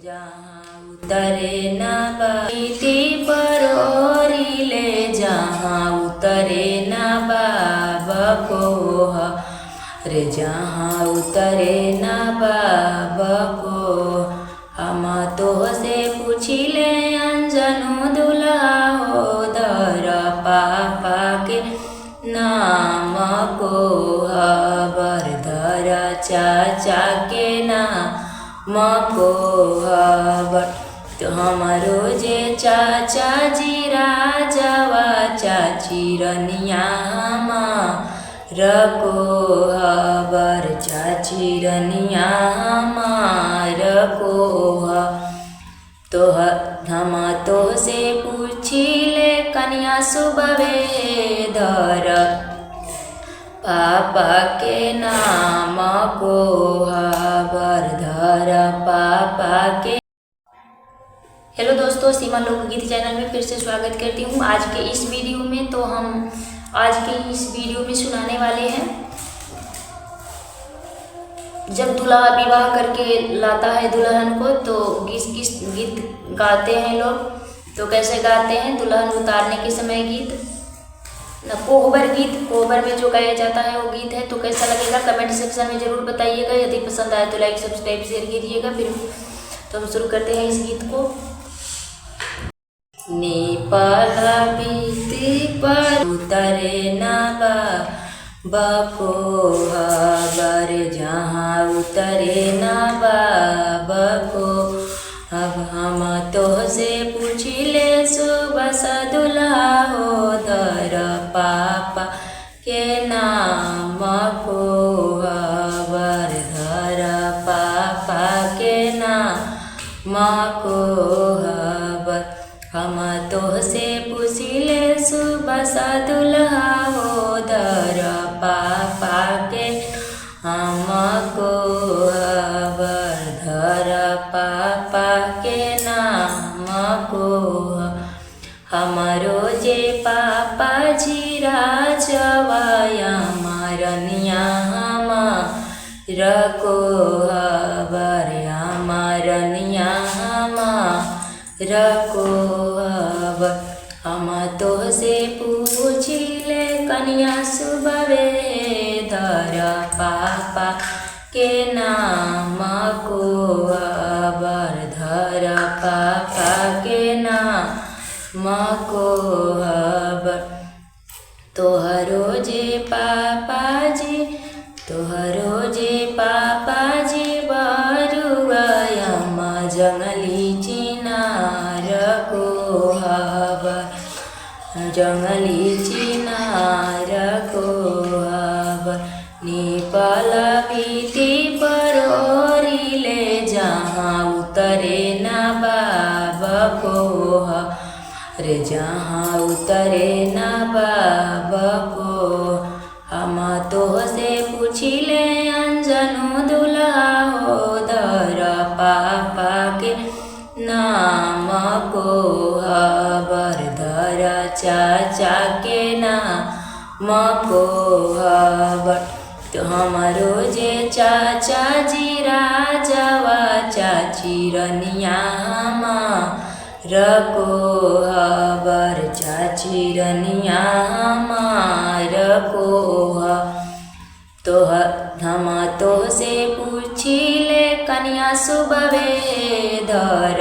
जहाँ उतरे ना बाती परोरी ले, जहाँ उतरे ना बाबा को रे, जहाँ उतरे ना बाबा को। हम तो से पूछिले अंजनु दुल्हा हो, धर पापा के नाम को हबर, धर चाचा के नाम को हबर। तो हमारो जे चाचा जी राजावा, चाची रनिया रको हबर, चाची रनिया रको। तो हम तो से पूछिले कन्या सुबहे, धर पापा के नाम को हबर, धर पापा के। हेलो दोस्तों, सीमा लोकगीत चैनल में फिर से स्वागत करती हूँ आज के इस वीडियो में। तो हम आज के इस वीडियो में सुनाने वाले हैं, जब दूल्हा विवाह करके लाता है दुल्हन को तो किस गीत गाते हैं लोग, तो कैसे गाते हैं दुल्हन उतारने के समय गीत न, कोहबर गीत, कोहबर में जो गाया जाता है वो गीत है। तो कैसा लगेगा कमेंट सेक्शन में ज़रूर बताइएगा। यदि पसंद आए तो लाइक सब्सक्राइब शेयर कीजिएगा। फिर तो हम शुरू करते हैं इस गीत को। नेपाला बीती पर उतरे ना बाबा को हबर, जहाँ उतरे ना बाबा को। अब हम तो से पूछिले सुबह सा दुल्हा हो, धर पापा के नाम को हबर, धर पापा के नाम को हबर। हम तो से पूछिले सुबह सा दुल्हा हो, धर पापा के हमको हबर, धर पापा के नाम को। हमारो जे पापा जी राजवाया मारनिया रको हबर, मारनिया रको हबर। हम तो से पूछिले कन्या सुबहे, धर पापा के नाम को हबर, धर पापा के नाम को हबर। तोहरो जे पापा जी, तोहरो जे पापा जी बरुआया जंगली चिनार को हबर, जंगली चिनार को हबर। नेपाला बीती परोरी ले, जहाँ उतरे ना बाबा को रे, जहाँ उतरे ना बाबा को। हम तो से पूछिले अंजनु दुल्हा हो, धर पापा के नाम को हबर, धर चाचा के नाम को हबर। तो हमारो जे चाचा जी राजावा, चाची रनिया रको हबर, चाची रनिया रको। तो हम तो से पूछिले कन्या सुबहे, धर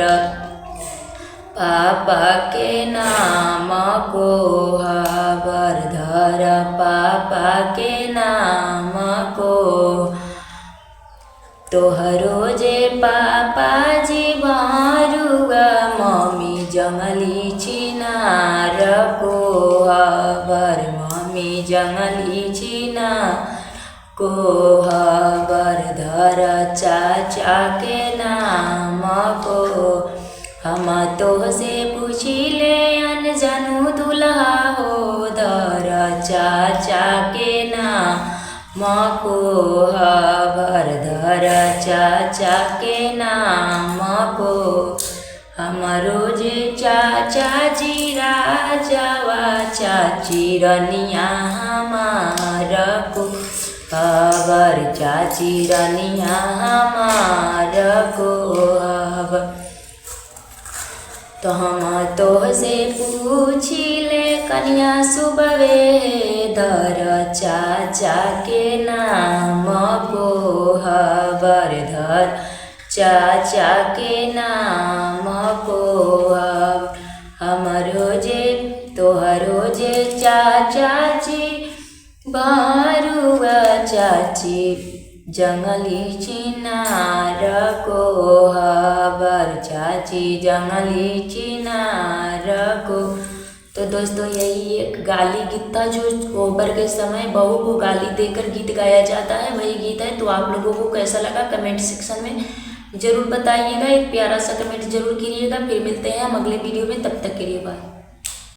पापा के नाम को हबर, धर पापा के नाम को। तोहरो जे पापा जी बारुआ मम्मी जंगली चिनार को हबर, मम्मी जंगली चिनार को हबर, धर चाचा के नाम को। हम तो से पूछिले अनजनु दुल्हा हो, धर चाचा के नाम को हबर, धर चाचा के नाम को। हमारो जे चाचा जी राजावा, चाची रनिया को हबर, चाची रनिया को हबर। तो हम तोहसे पूछिले कन्या सुबवेदर, चाचा के नाम पोहबर धर, चाचा के नाम पोहब। हमरो जे तोहरो जे चाची बारुआ चाची, जंगली चिनार को हबर चाची, जंगली चिनार को। तो दोस्तों यही एक गाली गीत था जो कोहबर के समय बहू को गाली देकर गीत गाया जाता है, वही गीत है। तो आप लोगों को कैसा लगा कमेंट सेक्शन में ज़रूर बताइएगा, एक प्यारा सा कमेंट जरूर कीजिएगा। फिर मिलते हैं हम अगले वीडियो में, तब तक के लिए बाय।